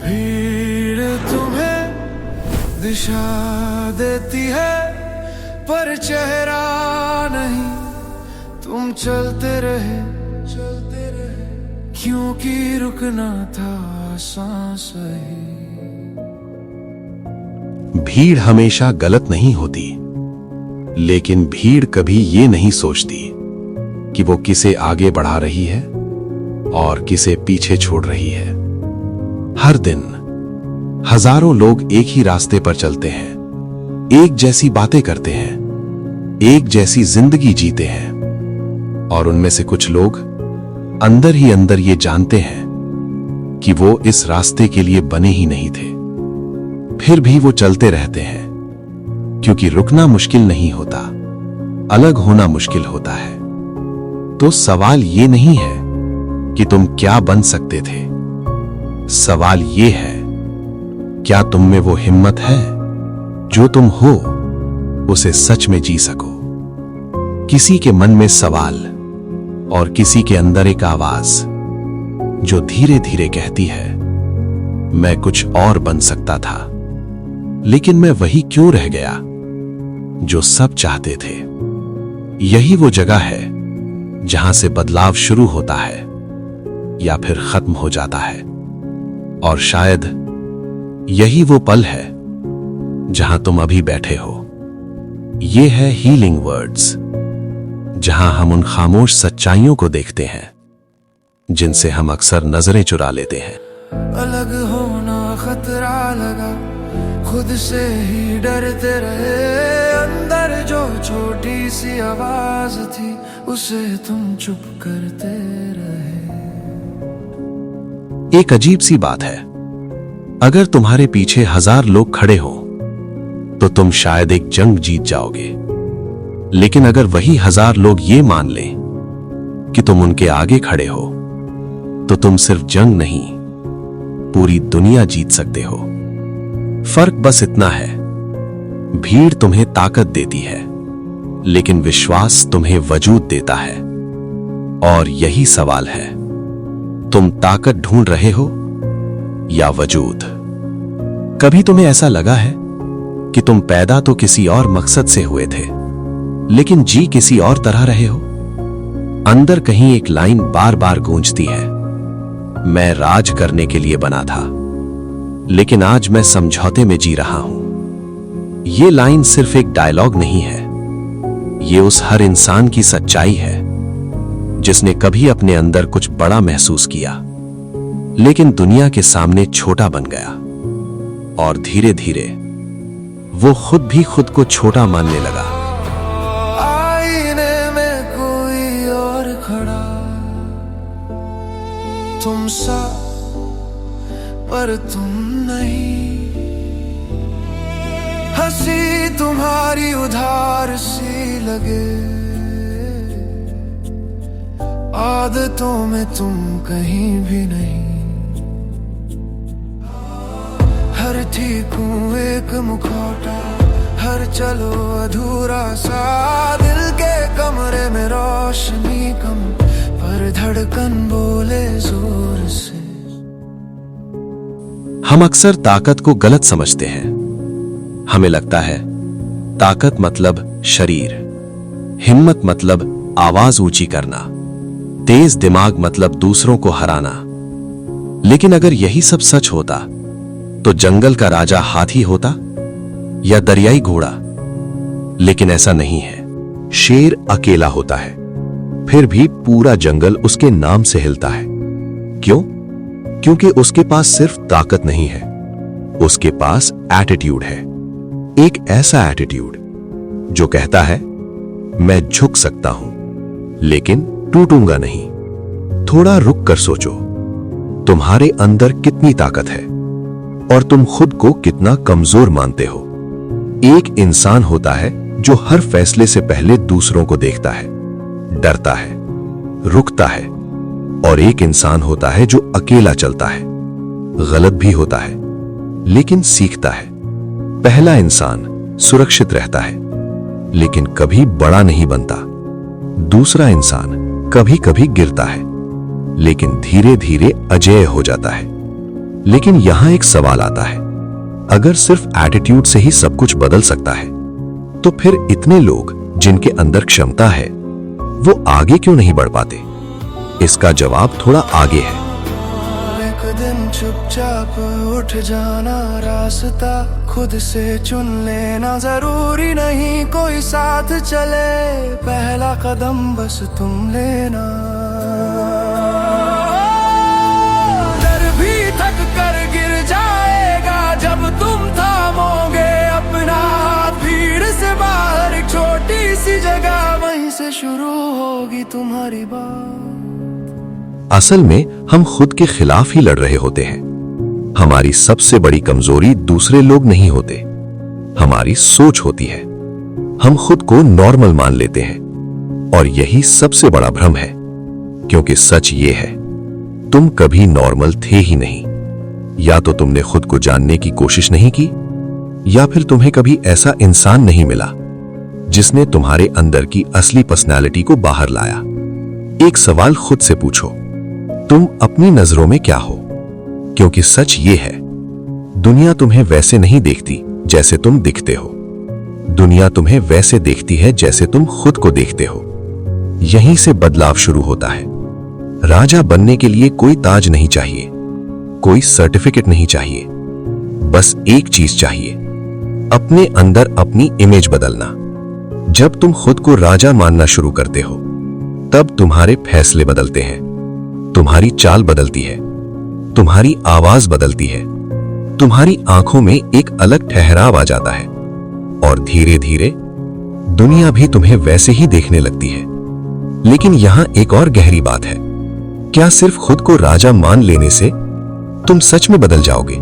भीड़ तुम्हें दिशा देती है पर चेहरा नहीं। तुम चलते रहे क्योंकि रुकना था सांस ही। भीड़ हमेशा गलत नहीं होती, लेकिन भीड़ कभी ये नहीं सोचती कि वो किसे आगे बढ़ा रही है और किसे पीछे छोड़ रही है। हर दिन हजारों लोग एक ही रास्ते पर चलते हैं, एक जैसी बातें करते हैं, एक जैसी जिंदगी जीते हैं, और उनमें से कुछ लोग अंदर ही अंदर ये जानते हैं कि वो इस रास्ते के लिए बने ही नहीं थे। फिर भी वो चलते रहते हैं, क्योंकि रुकना मुश्किल नहीं होता, अलग होना मुश्किल होता है। तो सवाल ये नहीं है कि तुम क्या बन सकते थे, सवाल ये है क्या तुम में वो हिम्मत है जो तुम हो उसे सच में जी सको। किसी के मन में सवाल और किसी के अंदर एक आवाज जो धीरे धीरे कहती है, मैं कुछ और बन सकता था, लेकिन मैं वही क्यों रह गया जो सब चाहते थे। यही वो जगह है जहां से बदलाव शुरू होता है या फिर खत्म हो जाता है, और शायद यही वो पल है जहां तुम अभी बैठे हो। ये है हीलिंग वर्ड्स, जहां हम उन खामोश सच्चाइयों को देखते हैं जिनसे हम अक्सर नजरें चुरा लेते हैं। अलग होना खतरा लगा, खुद से ही डरते रहे, अंदर जो छोटी सी आवाज थी उसे तुम चुप करते रहे। एक अजीब सी बात है, अगर तुम्हारे पीछे 1000 लोग खड़े हों तो तुम शायद एक जंग जीत जाओगे, लेकिन अगर वही 1000 लोग ये मान लें कि तुम उनके आगे खड़े हो तो तुम सिर्फ जंग नहीं, पूरी दुनिया जीत सकते हो। फर्क बस इतना है, भीड़ तुम्हें ताकत देती है, लेकिन विश्वास तुम्हें वजूद देता है। और यही सवाल है, तुम ताकत ढूंढ रहे हो या वजूद? कभी तुम्हें ऐसा लगा है कि तुम पैदा तो किसी और मकसद से हुए थे, लेकिन जी किसी और तरह रहे हो? अंदर कहीं एक लाइन बार बार गूंजती है, मैं राज करने के लिए बना था, लेकिन आज मैं समझौते में जी रहा हूं। ये लाइन सिर्फ एक डायलॉग नहीं है, ये उस हर इंसान की सच्चाई है जिसने कभी अपने अंदर कुछ बड़ा महसूस किया, लेकिन दुनिया के सामने छोटा बन गया, और धीरे धीरे वो खुद भी खुद को छोटा मानने लगा। आईने में कोई और खड़ा, तुम सा पर तुम नहीं, हंसी तुम्हारी उधार सी लगे, आदतों में तुम कहीं भी नहीं। हर ठीक हूँ एक मुखौटा, हर चलो अधूरा सा, दिल के कमरे में रोशनी कम पर धड़कन बोले जोर से। हम अक्सर ताकत को गलत समझते हैं। हमें लगता है ताकत मतलब शरीर, हिम्मत मतलब आवाज ऊंची करना, तेज दिमाग मतलब दूसरों को हराना। लेकिन अगर यही सब सच होता तो जंगल का राजा हाथी होता या दरियाई घोड़ा? लेकिन ऐसा नहीं है। शेर अकेला होता है, फिर भी पूरा जंगल उसके नाम से हिलता है। क्यों? क्योंकि उसके पास सिर्फ ताकत नहीं है, उसके पास एटीट्यूड है। एक ऐसा एटीट्यूड जो कहता है मैं झुक सकता हूं, लेकिन टूटूंगा नहीं। थोड़ा रुक कर सोचो, तुम्हारे अंदर कितनी ताकत है और तुम खुद को कितना कमजोर मानते हो। एक इंसान होता है जो हर फैसले से पहले दूसरों को देखता है, डरता है, रुकता है, और एक इंसान होता है जो अकेला चलता है, गलत भी होता है लेकिन सीखता है। पहला इंसान सुरक्षित रहता है लेकिन कभी बड़ा नहीं बनता। दूसरा इंसान कभी कभी गिरता है लेकिन धीरे धीरे अजेय हो जाता है। लेकिन यहां एक सवाल आता है, अगर सिर्फ एटीट्यूड से ही सब कुछ बदल सकता है, तो फिर इतने लोग जिनके अंदर क्षमता है वो आगे क्यों नहीं बढ़ पाते? इसका जवाब थोड़ा आगे है। एक दिन चुपचाप उठ जाना, रास्ता खुद से चुन लेना, जरूरी नहीं कोई साथ चले, पहला कदम बस तुम लेना। डर भी थक कर गिर जाएगा जब तुम थामोगे अपना हाथ, भीड़ से बाहर एक छोटी सी जगह, वहीं से शुरू होगी तुम्हारी बात। असल में हम खुद के खिलाफ ही लड़ रहे होते हैं। हमारी सबसे बड़ी कमजोरी दूसरे लोग नहीं होते, हमारी सोच होती है। हम खुद को नॉर्मल मान लेते हैं और यही सबसे बड़ा भ्रम है, क्योंकि सच ये है, तुम कभी नॉर्मल थे ही नहीं। या तो तुमने खुद को जानने की कोशिश नहीं की, या फिर तुम्हें कभी ऐसा इंसान नहीं मिला जिसने तुम्हारे अंदर की असली पर्सनालिटी को बाहर लाया। एक सवाल खुद से पूछो, तुम अपनी नजरों में क्या हो? क्योंकि सच ये है, दुनिया तुम्हें वैसे नहीं देखती जैसे तुम दिखते हो। दुनिया तुम्हें वैसे देखती है जैसे तुम खुद को देखते हो। यहीं से बदलाव शुरू होता है। राजा बनने के लिए कोई ताज नहीं चाहिए, कोई सर्टिफिकेट नहीं चाहिए, बस एक चीज चाहिए, अपने अंदर अपनी इमेज बदलना। जब तुम खुद को राजा मानना शुरू करते हो, तब तुम्हारे फैसले बदलते हैं, तुम्हारी चाल बदलती है, तुम्हारी आवाज बदलती है, तुम्हारी आंखों में एक अलग ठहराव आ जाता है, और धीरे धीरे दुनिया भी तुम्हें वैसे ही देखने लगती है। लेकिन यहां एक और गहरी बात है, क्या सिर्फ खुद को राजा मान लेने से तुम सच में बदल जाओगे,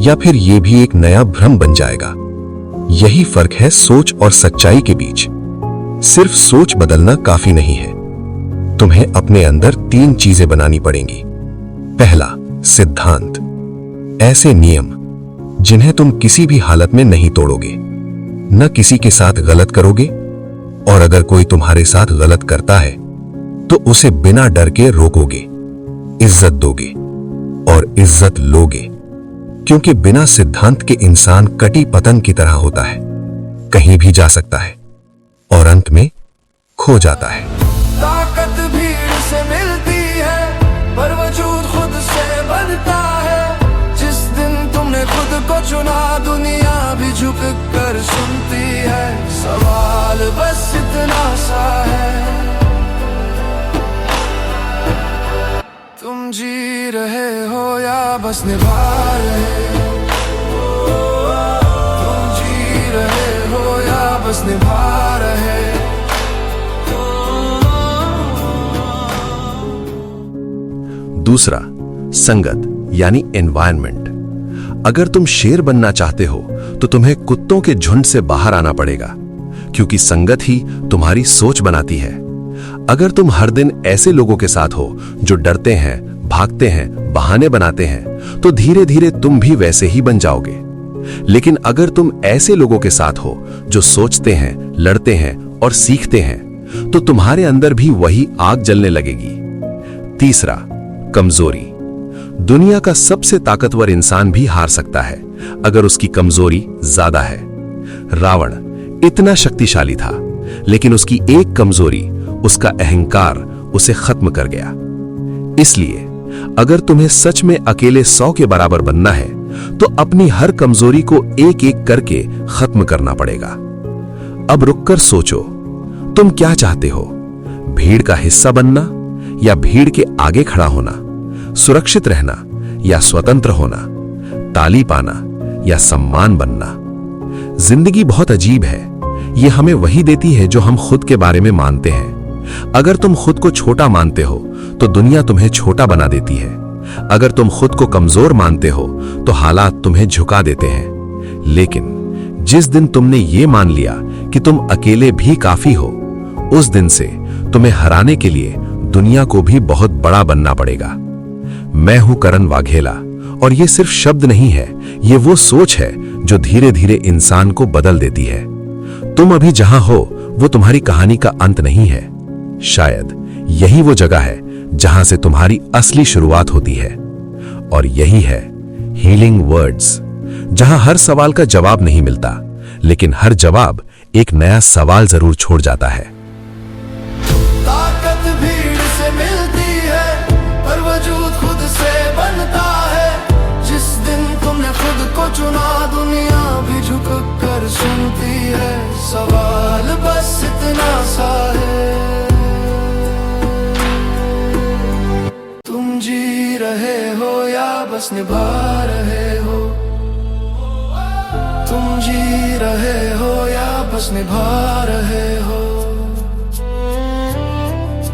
या फिर यह भी एक नया भ्रम बन जाएगा? यही फर्क है सोच और सच्चाई के बीच। सिर्फ सोच बदलना काफी नहीं है, तुम्हें अपने अंदर 3 चीजें बनानी पड़ेंगी। पहला, सिद्धांत, ऐसे नियम जिन्हें तुम किसी भी हालत में नहीं तोड़ोगे, न किसी के साथ गलत करोगे, और अगर कोई तुम्हारे साथ गलत करता है तो उसे बिना डर के रोकोगे, इज्जत दोगे और इज्जत लोगे। क्योंकि बिना सिद्धांत के इंसान कटी पतंग की तरह होता है, कहीं भी जा सकता है और अंत में खो जाता है। ताकत भीड़ से मिलती है, पर वजूद खुद से बनता है। जिस दिन तुमने खुद को चुना, दुनिया भी झुक कर सुनती है। सवाल बस इतना सा है, तुम जी रहे हो या बस निभा रहे हो? तुम जी रहे हो या बस निभा रहे? दूसरा, संगत यानी एनवायरनमेंट। अगर तुम शेर बनना चाहते हो तो तुम्हें कुत्तों के झुंड से बाहर आना पड़ेगा, क्योंकि संगत ही तुम्हारी सोच बनाती है। अगर तुम हर दिन ऐसे लोगों के साथ हो जो डरते हैं, भागते हैं, बहाने बनाते हैं, तो धीरे धीरे तुम भी वैसे ही बन जाओगे। लेकिन अगर तुम ऐसे लोगों के साथ हो जो सोचते हैं, लड़ते हैं और सीखते हैं, तो तुम्हारे अंदर भी वही आग जलने लगेगी। तीसरा, कमजोरी। दुनिया का सबसे ताकतवर इंसान भी हार सकता है अगर उसकी कमजोरी ज्यादा है। रावण इतना शक्तिशाली था, लेकिन उसकी एक कमजोरी, उसका अहंकार, उसे खत्म कर गया। इसलिए अगर तुम्हें सच में अकेले 100 के बराबर बनना है, तो अपनी हर कमजोरी को एक एक करके खत्म करना पड़ेगा। अब रुककर सोचो, तुम क्या चाहते हो? भीड़ का हिस्सा बनना या भीड़ के आगे खड़ा होना? सुरक्षित रहना या स्वतंत्र होना? ताली पाना या सम्मान बनना? जिंदगी बहुत अजीब है। यह हमें वही देती है जो हम खुद के बारे में मानते हैं। अगर तुम खुद को छोटा मानते हो तो दुनिया तुम्हें छोटा बना देती है। अगर तुम खुद को कमजोर मानते हो तो हालात तुम्हें झुका देते हैं। लेकिन जिस दिन तुमने ये मान लिया कि तुम अकेले भी काफी हो, उस दिन से तुम्हें हराने के लिए दुनिया को भी बहुत बड़ा बनना पड़ेगा। मैं हूं करण वाघेला, और ये सिर्फ शब्द नहीं है, ये वो सोच है जो धीरे धीरे इंसान को बदल देती है। तुम अभी जहां हो वो तुम्हारी कहानी का अंत नहीं है। शायद यही वो जगह है जहां से तुम्हारी असली शुरुआत होती है, और यही है हीलिंग वर्ड्स, जहां हर सवाल का जवाब नहीं मिलता, लेकिन हर जवाब एक नया सवाल जरूर छोड़ जाता है। ताकत भीड़ से मिलती है, पर वजूद खुद से बनता है। जिस दिन तुमने खुद को चुना, दुनिया भी झुक कर सुनती है। सवाल बस इतना सा है, तुम जी रहे हो या बस निभा रहे हो? तुम जी रहे हो या बस निभा रहे हो?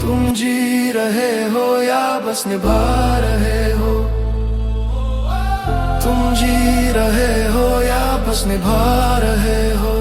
तुम जी रहे हो या बस निभा रहे हो? तुम जी रहे हो या बस निभा रहे हो?